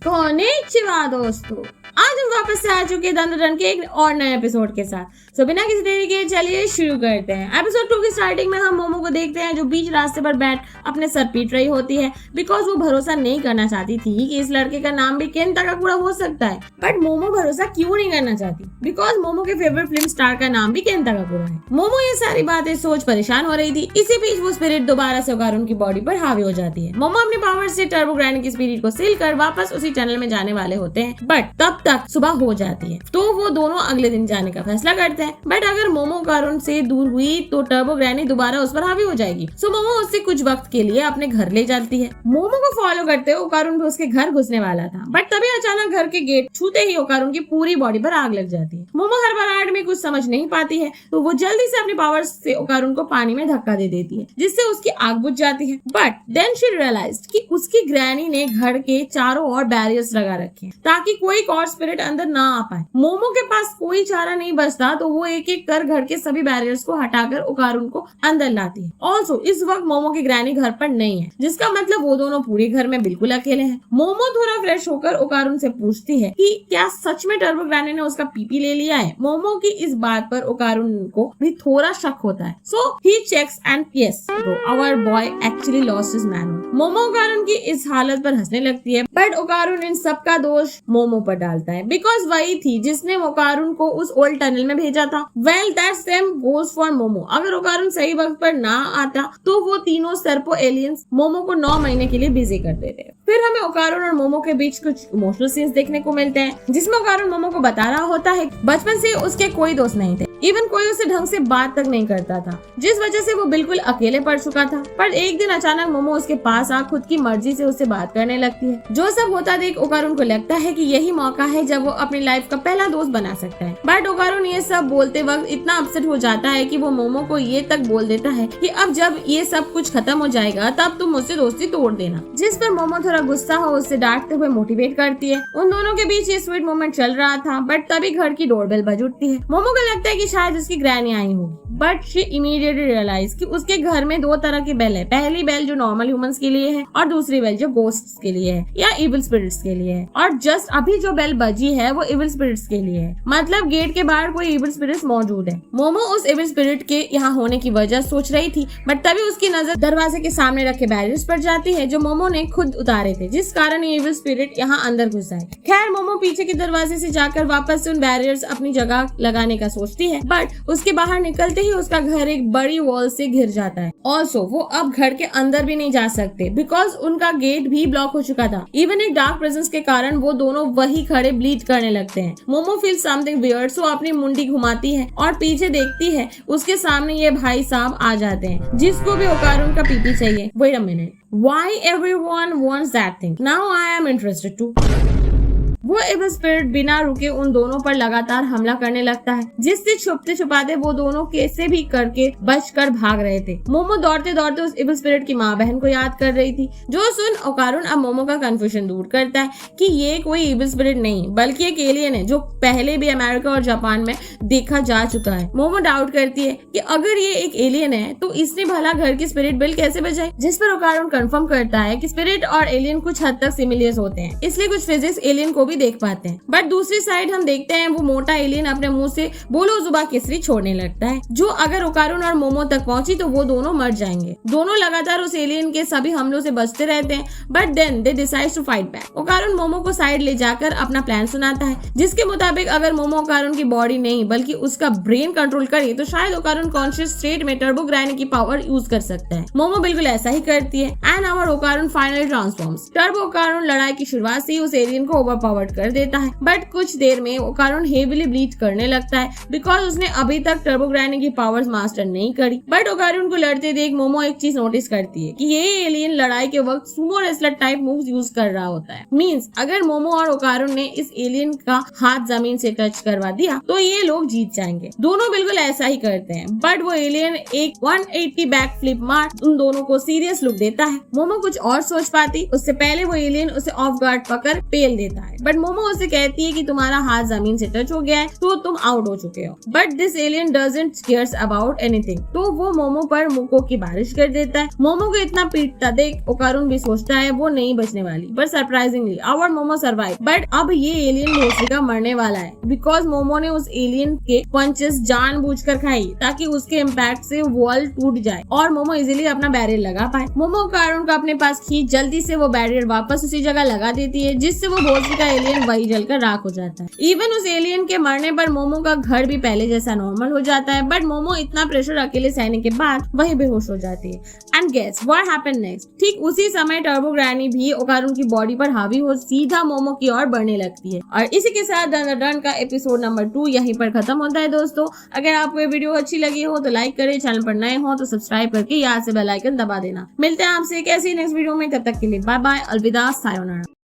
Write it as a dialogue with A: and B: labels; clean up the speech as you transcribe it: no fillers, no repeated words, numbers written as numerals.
A: कोनेचिवा दोस्तों, आज हम वापस से आ चुके हैं दंडन के एक और नए एपिसोड के साथ। तो बिना किसी देरी के चलिए शुरू करते हैं। एपिसोड 2 की स्टार्टिंग में हम मोमो को देखते हैं जो बीच रास्ते पर बैठ अपने सर पीट रही होती है बिकॉज वो भरोसा नहीं करना चाहती थी कि इस लड़के का नाम भी केन ताकाकुरा हो सकता है। बट मोमो भरोसा क्यों नहीं करना चाहती? बिकॉज मोमो के फेवरेट फिल्म स्टार का नाम भी केन ताकाकुरा है। मोमो ये सारी बातें सोच परेशान हो रही थी। इसी बीच वो स्पिरिट दोबारा से ओकारुन की बॉडी पर हावी हो जाती है। मोमो अपने पावर से टर्बो ग्रैनी की स्पिरिट को सील कर वापस उसी टनल में जाने वाले होते हैं, बट तब तक सुबह हो जाती है तो वो दोनों अगले दिन जाने का फैसला करते हैं। बट अगर मोमो ओकारुन से दूर हुई तो टर्बो ग्रैनी दोबारा उस पर हावी हो जाएगी। सो मोमो उससे कुछ वक्त के लिए अपने घर ले जाती है। मोमो को फॉलो करते हुए ओकारुन भी उसके घर घुसने वाला था, बट तभी अचानक घर के गेट छूते ही ओकारुन की पूरी बॉडी पर आग लग जाती है। मोमो हड़बड़ाहट में कुछ समझ नहीं पाती है तो वो जल्दी से अपने पावर से ओकारुन को पानी में धक्का दे देती है जिससे उसकी आग बुझ जाती है। बट देन शी रियलाइज्ड कि उसकी ग्रैनी ने घर के चारों ओर बैरियर्स लगा रखे हैं ताकि कोई और स्पिरिट अंदर ना आ पाए। मोमो के पास कोई चारा नहीं बचता तो वो एक एक कर घर के सभी बैरियर्स को हटाकर ओकारुन को अंदर लाती है। ऑल्सो इस वक्त मोमो की ग्रैनी घर पर नहीं है, जिसका मतलब वो दोनों पूरे घर में बिल्कुल अकेले हैं। मोमो थोड़ा फ्रेश होकर ओकारुन से पूछती है कि क्या सच में टर्बो ग्रैनी ने उसका पीपी ले लिया है। मोमो की इस बात पर ओकारुन को भी थोड़ा शक होता है। So he checks and yes bro, our boy actually lost his manner. Momo Okarun की इस हालत पर हंसने लगती है, बट ओकारुन इन सब का दोष मोमो पर डालता है बिकॉज वही थी जिसने ओकारुन को उस ओल्ड टनल में भेजा था। Well that same goes for momo. अगर ओकारुन सही वक्त पर ना आता तो वो तीनों सर्पो एलियंस मोमो को 9 महीने के लिए बिजी कर देते। फिर हमें ओकारुन और मोमो के बीच कुछ इमोशनल सीन्स देखने को मिलते हैं जिसमें ओकारुन मोमो को बता रहा होता है बचपन से उसके कोई दोस्त नहीं थे, इवन कोई उसे ढंग से बात तक नहीं करता था, जिस वजह से वो बिल्कुल अकेले पड़ चुका था। पर एक दिन अचानक मोमो उसके पास आ खुद की मर्जी से उससे बात करने लगती है। जो सब होता देख ओकारुन को लगता है कि यही मौका है जब वो अपनी लाइफ का पहला दोस्त बना सकता है। बट ओकारुन ये सब बोलते वक्त इतना अपसेट हो जाता है कि वो मोमो को ये तक बोल देता है कि अब जब ये सब कुछ खत्म हो जाएगा तब तुम मुझसे दोस्ती तोड़ देना, जिस पर मोमो थोड़ा गुस्सा हो उससे डांटते हुए मोटिवेट करती है। उन दोनों के बीच ये स्वीट मोमेंट चल रहा था, बट तभी घर की डोरबेल बज उठती है। मोमो को लगता है कि शायद उसकी ग्रैनी आई होगी, बट शी इमीडिएटली रियलाइज कि उसके घर में 2 तरह की बेल है। पहली बेल जो नॉर्मल ह्यूमंस के लिए है और दूसरी बेल जो गोस्ट्स के लिए है या इविल स्पिरिट्स के लिए है। और जस्ट अभी जो बेल बजी है वो इविल स्पिरिट्स के लिए है, मतलब गेट के बाहर कोई इविल स्पिरिट्स मौजूद है। मोमो उस इविल स्पिरिट के यहाँ होने की वजह सोच रही थी, बट तभी उसकी नजर दरवाजे के सामने रखे बैरियर्स पर जाती है जो मोमो ने खुद उतारे थे, जिस कारण ये इविल स्पिरिट यहाँ अंदर घुसा है। खैर मोमो पीछे के दरवाजे से जाकर वापस से उन बैरियर्स अपनी जगह लगाने का सोचती है, बट उसके बाहर निकलते ही उसका घर एक बड़ी वॉल से घिर जाता है। ऑल्सो वो अब घर के अंदर भी नहीं जा सकते बिकॉज उनका गेट भी ब्लॉक हो चुका था। इवन एक डार्क प्रेजेंस के कारण वो दोनों वही खड़े ब्लीड करने लगते हैं। मोमो फील समथिंग वियर्ड, सो अपनी मुंडी घुमाती है और पीछे देखती है उसके सामने ये भाई साहब आ जाते हैं जिसको भी ओकारुन का पीपी चाहिए। Wait a minute, why everyone wants that thing? Now I am interested too. वो इविल स्पिरिट बिना रुके उन दोनों पर लगातार हमला करने लगता है, जिससे छुपते छुपाते वो दोनों कैसे भी करके बचकर भाग रहे थे। मोमो दौड़ते दौड़ते उस इविल स्पिरिट की माँ बहन को याद कर रही थी, जो सुन ओकारुन अब मोमो का कंफ्यूजन दूर करता है कि ये कोई इविल स्पिरिट नहीं बल्कि एक एलियन है जो पहले भी अमेरिका और जापान में देखा जा चुका है। मोमो डाउट करती है कि अगर ये एक एलियन है तो इसने भला घर की स्पिरिट बिल कैसे बजाई, जिस पर ओकारुन कंफर्म करता है कि स्पिरिट और एलियन कुछ हद तक सिमिलियर्स होते हैं, इसलिए कुछ फिजिक्स एलियन को भी देख पाते हैं। बट दूसरी साइड हम देखते हैं वो मोटा एलियन अपने मुंह से बोलो जुबा केसरी छोड़ने लगता है, जो अगर ओकारुन और मोमो तक पहुंची तो वो दोनों मर जाएंगे। दोनों लगातार उस एलियन के सभी हमलों से बचते रहते हैं, but then they decide to fight back. Okarun Momo को साइड ले जाकर अपना प्लान सुनाता है, जिसके मुताबिक अगर मोमो ओकारुन की बॉडी नहीं बल्कि उसका ब्रेन कंट्रोल करे तो शायद ओकारुन कॉन्शियस स्टेट में टर्बो ग्रैनी की पावर यूज कर सकता है। मोमो बिल्कुल ऐसा ही करती है and our Okarun finally transforms. Turbo Okarun लड़ाई की शुरुआत से ही उस एलियन को ओवरपावर्ड कर देता है, बट कुछ देर में ओकारुन हेवीली ब्लीड करने लगता है बिकॉज उसने अभी तक टर्बो ग्रैनी की पावर्स मास्टर नहीं करी। बट ओकारुन को लड़ते देख मोमो एक चीज नोटिस करती है कि ये एलियन लड़ाई के वक्त Sumo wrestler type moves use कर रहा होता है। मींस अगर मोमो और ओकारुन ने इस एलियन का हाथ जमीन से टच करवा दिया तो ये लोग जीत जाएंगे। दोनों बिल्कुल ऐसा ही करते हैं, बट वो एलियन एक 180 बैक फ्लिप मार उन दोनों को सीरियस लुक देता है। मोमो कुछ और सोच पाती उससे पहले वो एलियन उसे ऑफ गार्ड पकड़ पेल देता है, बट मोमो उसे कहती है कि तुम्हारा हाथ जमीन से टच हो गया है तो तुम आउट हो चुके हो। But this alien doesn't cares about anything, तो वो मोमो पर मुक्को की बारिश कर देता है। मोमो को इतना पीटता देख ओकारुन भी सोचता है वो नहीं बचने वाली, but surprisingly our Momo survive. But अब ये एलियन भोसड़ी मरने वाला है बिकॉज मोमो ने उस एलियन के पंचेस जानबूझकर खाई ताकि उसके इम्पैक्ट से वॉल टूट जाए और मोमो इजीली अपना बैरियर लगा पाए। मोमो ओकारुन को अपने पास खींच जल्दी से वो बैरियर वापस उसी जगह लगा देती है जिससे वो भोसड़ी का एलियन वही जलकर राख हो जाता है। इवन उस एलियन के मरने पर मोमो का घर भी पहले जैसा नॉर्मल हो जाता है, बट मोमो इतना प्रेशर अकेले सहने के बाद वही बेहोश हो जाती है। And guess what happened next? ठीक उसी समय टर्बो ग्रैनी भी ओकारुन की बॉडी पर हावी हो सीधा मोमो की ओर बढ़ने लगती है। और इसी के साथ डन का एपिसोड नंबर 2 यहीं पर खत्म होता है। दोस्तों अगर आपको ये वीडियो अच्छी लगी हो तो लाइक करें, चैनल पर नए हो तो सब्सक्राइब करके याद से बेल आइकन दबा देना। मिलते हैं आपसे एक ऐसी नेक्स्ट वीडियो में, तब तक के लिए बाय बाय, अलविदा, सायोनारा।